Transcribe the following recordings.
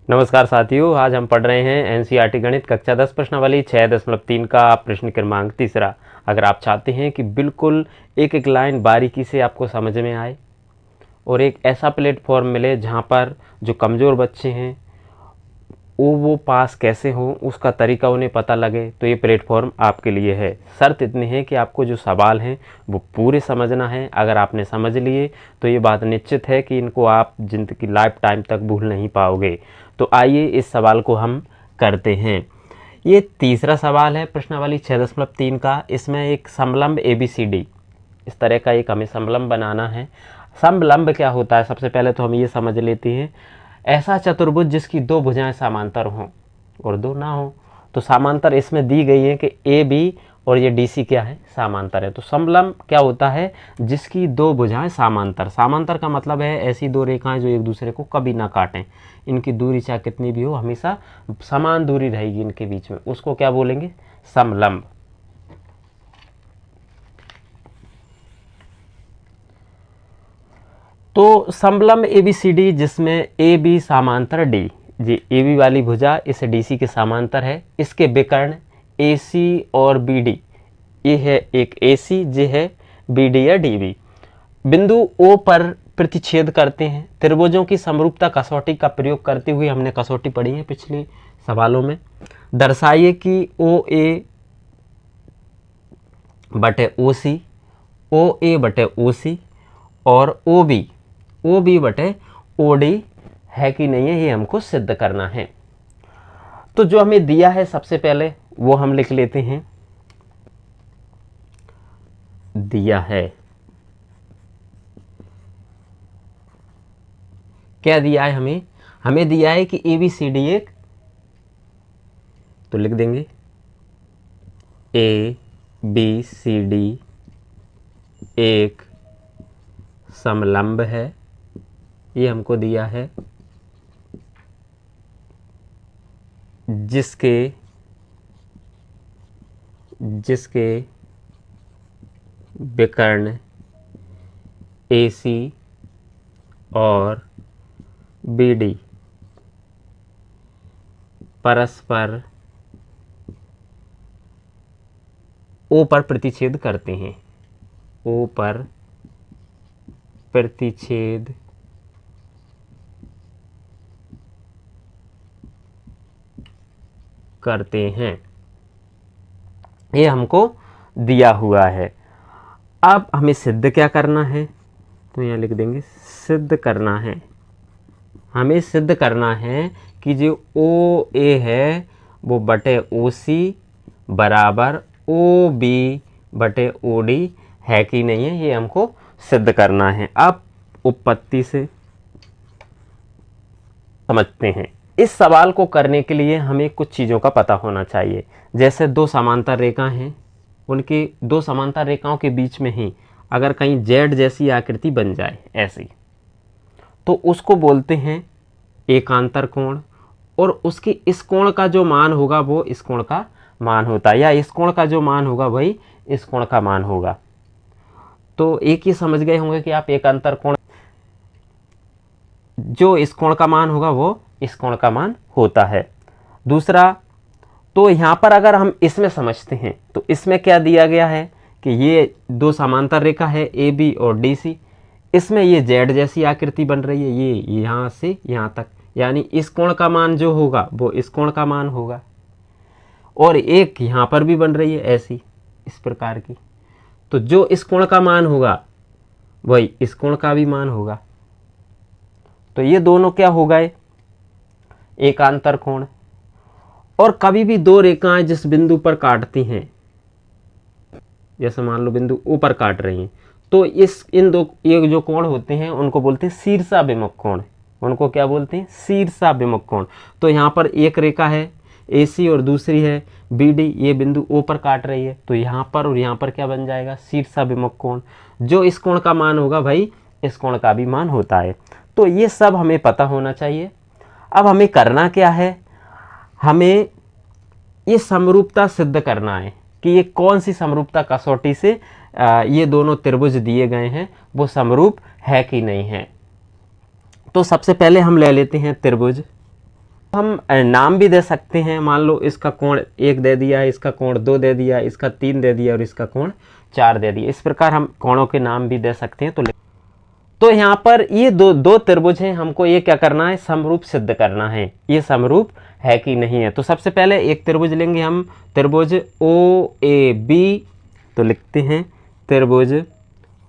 नमस्कार साथियों, आज हम पढ़ रहे हैं एनसीईआरटी गणित कक्षा 10 प्रश्नावली 6.3 का प्रश्न क्रमांक 3। अगर आप चाहते हैं कि बिल्कुल एक एक लाइन बारीकी से आपको समझ में आए और एक ऐसा प्लेटफॉर्म मिले जहां पर जो कमज़ोर बच्चे हैं वो पास कैसे हों, उसका तरीका उन्हें पता लगे, तो ये प्लेटफॉर्म आपके लिए है। शर्त इतनी है कि आपको जो सवाल हैं वो पूरे समझना है। अगर आपने समझ लिए तो ये बात निश्चित है कि इनको आप ज़िंदगी लाइफ टाइम तक भूल नहीं पाओगे। तो आइए इस सवाल को हम करते हैं। ये तीसरा सवाल है प्रश्नावली 6.3 का। इसमें एक समलंब ABCD इस तरह का एक हमें समलंब बनाना है। समलंब क्या होता है, सबसे पहले तो हम ये समझ लेते हैं। ऐसा चतुर्भुज जिसकी दो भुजाएं समांतर हों और दो ना हो। तो समांतर इसमें दी गई है कि AB और ये DC क्या है, समांतर है। तो समलंब क्या होता है, जिसकी दो भुजाएं समांतर। समांतर का मतलब है ऐसी दो रेखाएं जो एक दूसरे को कभी ना काटें। इनकी दूरी चाहे कितनी भी हो, हमेशा समान दूरी रहेगी इनके बीच में, उसको क्या बोलेंगे, समलंब। तो समलंब ABCD जिसमें AB समांतर D, जी AB वाली भुजा इस DC के समांतर है। इसके विकर्ण AC और BD, ये है एक AC, ये है BD या DB। बिंदु O पर प्रतिच्छेद करते हैं। त्रिभुजों की समरूपता कसौटी का प्रयोग करते हुए, हमने कसौटी पढ़ी है पिछले सवालों में। दर्शाइए कि OA बटे OC, OA बटे OC और OB बटे OD है कि नहीं है, ये हमको सिद्ध करना है। तो जो हमें दिया है सबसे पहले वो हम लिख लेते हैं। दिया है, क्या दिया है हमें, हमें दिया है कि ABCD एक, तो लिख देंगे ABCD एक समलंब है, ये हमको दिया है, जिसके विकर्ण AC और BD परस्पर O पर प्रतिच्छेद करते हैं। O पर प्रतिच्छेद करते हैं, ये हमको दिया हुआ है। अब हमें सिद्ध क्या करना है, तो यहाँ लिख देंगे सिद्ध करना है। हमें सिद्ध करना है कि जो OA है वो बटे OC बराबर OB बटे OD है कि नहीं है, ये हमको सिद्ध करना है। अब उत्पत्ति से समझते हैं। इस सवाल को करने के लिए हमें कुछ चीज़ों का पता होना चाहिए। जैसे दो समांतर रेखा हैं, उनकी दो समांतर रेखाओं के बीच में ही अगर कहीं Z जैसी आकृति बन जाए ऐसी, तो उसको बोलते हैं एकांतर कोण। और उसकी इस कोण का जो मान होगा वो इस कोण का मान होता है, या इस कोण का जो मान होगा वही इस कोण का मान होगा। तो एक ही समझ गए होंगे कि आप एकांतर कोण, जो इस कोण का मान होगा वो इस कोण का मान होता है। दूसरा, तो यहाँ पर अगर हम इसमें समझते हैं तो इसमें क्या दिया गया है कि ये दो समांतर रेखा है AB और DC, इसमें ये Z जैसी आकृति बन रही है, ये यहाँ से यहाँ तक, यानी इस कोण का मान जो होगा वो इस कोण का मान होगा। और एक यहाँ पर भी बन रही है ऐसी, इस प्रकार की, तो जो इस कोण का मान होगा वही इस कोण का भी मान होगा। तो ये दोनों क्या हो गए, एकांतर कोण। और कभी भी दो रेखाएं जिस बिंदु पर काटती हैं, जैसे मान लो बिंदु O पर काट रही हैं, तो इन दो ये जो कोण होते हैं उनको बोलते हैं शीर्षाभिमुख कोण। उनको क्या बोलते हैं, शीर्षाभिमुख कोण। तो यहाँ पर एक रेखा है AC और दूसरी है BD, ये बिंदु O पर काट रही है, तो यहाँ पर और यहाँ पर क्या बन जाएगा, शीर्षाभिमुख कोण। जो इस कोण का मान होगा भाई इस कोण का भी मान होता है। तो ये सब हमें पता होना चाहिए। अब हमें करना क्या है, हमें ये समरूपता सिद्ध करना है कि ये कौन सी समरूपता कसौटी से ये दोनों त्रिभुज दिए गए हैं वो समरूप है कि नहीं है। तो सबसे पहले हम ले लेते हैं त्रिभुज हम नाम भी दे सकते हैं। मान लो इसका कोण 1 दे दिया, इसका कोण 2 दे दिया, इसका 3 दे दिया और इसका कोण 4 दे दिया। इस प्रकार हम कोणों के नाम भी दे सकते हैं। तो यहाँ पर ये दो त्रिभुज हैं, हमको ये क्या करना है, समरूप सिद्ध करना है, ये समरूप है कि नहीं है। तो सबसे पहले एक त्रिभुज लेंगे हम, त्रिभुज ओ ए बी। तो लिखते हैं त्रिभुज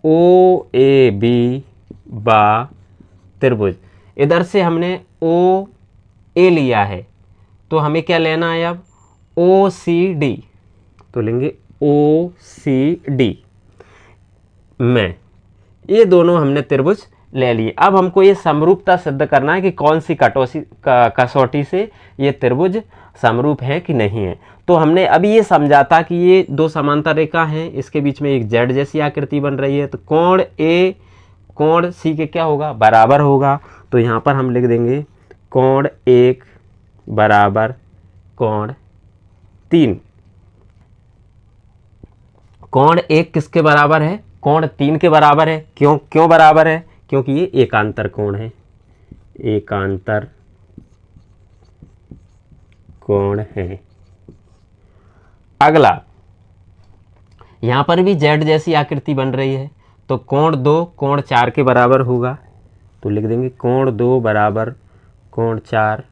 ओ ए बी बा त्रिभुज। इधर से हमने ओ ए लिया है, तो हमें क्या लेना है अब, ओ सी डी। तो लेंगे ओ सी डी में, ये दोनों हमने त्रिभुज ले लिए। अब हमको ये समरूपता सिद्ध करना है कि कौन सी कसौटी से ये त्रिभुज समरूप है कि नहीं है। तो हमने अभी ये समझा था कि ये दो समांतर रेखा हैं, इसके बीच में एक जेड जैसी आकृति बन रही है। तो कोण ए कोण सी के क्या होगा, बराबर होगा। तो यहाँ पर हम लिख देंगे कोण 1 बराबर कोण 3। कोण 1 किसके बराबर है, कोण 3 के बराबर है। क्यों बराबर है, क्योंकि ये एकांतर कोण है, एकांतर कोण है। अगला, यहां पर भी जेड जैसी आकृति बन रही है, तो कोण 2 कोण 4 के बराबर होगा। तो लिख देंगे कोण 2 बराबर कोण 4।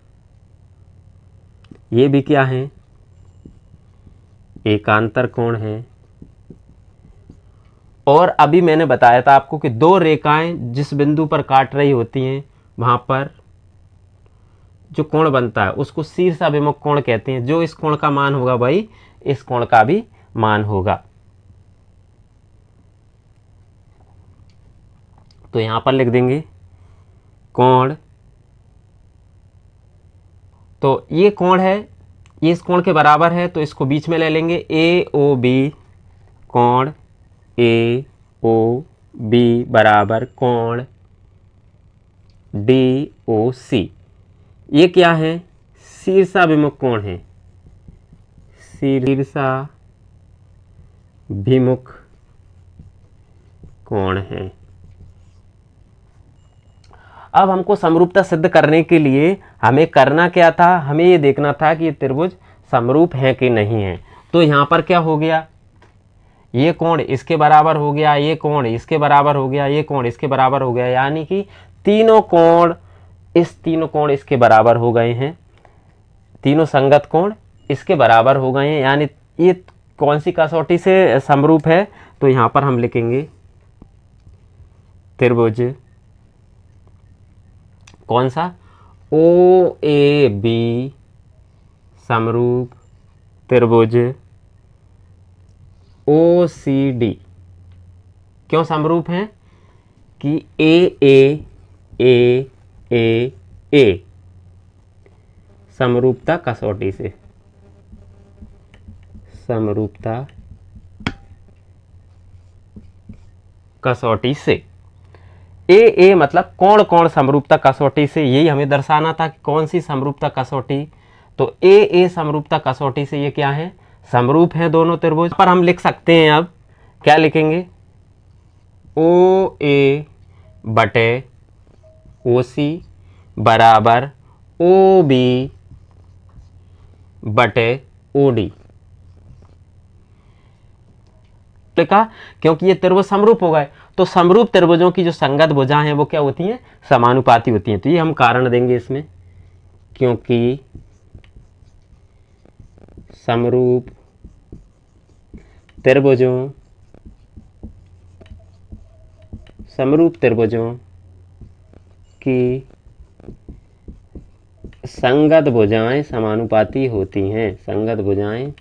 ये भी क्या है, एकांतर कोण है। और अभी मैंने बताया था आपको कि दो रेखाएं जिस बिंदु पर काट रही होती हैं, वहां पर जो कोण बनता है उसको शीर्षाभिमुख कोण कहते हैं। जो इस कोण का मान होगा वही इस कोण का भी मान होगा। तो यहां पर लिख देंगे कोण, तो ये कोण है, ये इस कोण के बराबर है, तो इसको बीच में ले लेंगे, ए ओ बी। कोण ए ओ बी बराबर कोण डी ओ सी। ये क्या है, शीर्षाभिमुख कोण है, शीर्षाभिमुख कोण है। अब हमको समरूपता सिद्ध करने के लिए हमें करना क्या था, हमें ये देखना था कि ये त्रिभुज समरूप है कि नहीं है। तो यहाँ पर क्या हो गया, ये कोण इसके बराबर हो गया, ये कोण इसके बराबर हो गया, ये कोण इसके बराबर हो गया, यानी कि तीनों कोण इसके बराबर हो गए हैं, तीनों संगत कोण इसके बराबर हो गए हैं। यानी ये कौन सी कसौटी से समरूप है, तो यहाँ पर हम लिखेंगे त्रिभुज कौन सा, ओ ए बी समरूप त्रिभुज ओ सी डी। क्यों समरूप हैं कि ए समरूपता कसौटी से, समरूपता कसौटी से। ए मतलब कौन कौन समरूपता कसौटी से, यही हमें दर्शाना था कि कौन सी समरूपता कसौटी। तो ए समरूपता कसौटी से ये क्या है, समरूप है दोनों त्रिभुज। पर हम लिख सकते हैं, अब क्या लिखेंगे, ओ ए बटे ओ सी बराबर ओ बी बटे ओ डी। लिखा क्योंकि ये त्रिभुज समरूप हो गए। तो समरूप त्रिभुजों की जो संगत भुजाएं हैं वो क्या होती हैं, समानुपाती होती हैं। तो ये हम कारण देंगे इसमें, क्योंकि समरूप त्रिभुजों की संगत भुजाएं समानुपाती होती हैं, संगत भुजाएं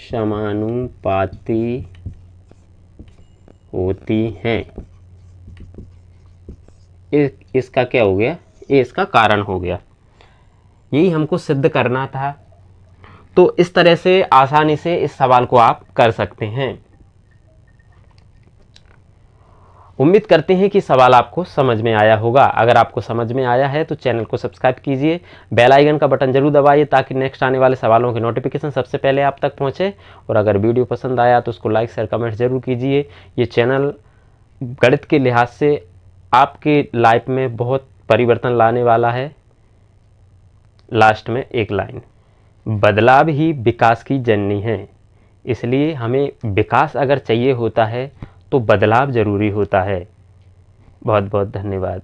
समानुपाती होती हैं। इसका क्या हो गया, ये इसका कारण हो गया। यही हमको सिद्ध करना था। तो इस तरह से आसानी से इस सवाल को आप कर सकते हैं। उम्मीद करते हैं कि सवाल आपको समझ में आया होगा। अगर आपको समझ में आया है तो चैनल को सब्सक्राइब कीजिए, बेल आइकन का बटन जरूर दबाइए ताकि नेक्स्ट आने वाले सवालों के नोटिफिकेशन सबसे पहले आप तक पहुंचे। और अगर वीडियो पसंद आया तो उसको लाइक शेयर कमेंट जरूर कीजिए। ये चैनल गणित के लिहाज से आपके लाइफ में बहुत परिवर्तन लाने वाला है। लास्ट में एक लाइन, बदलाव ही विकास की जननी है। इसलिए हमें विकास अगर चाहिए होता है तो बदलाव ज़रूरी होता है। बहुत बहुत धन्यवाद।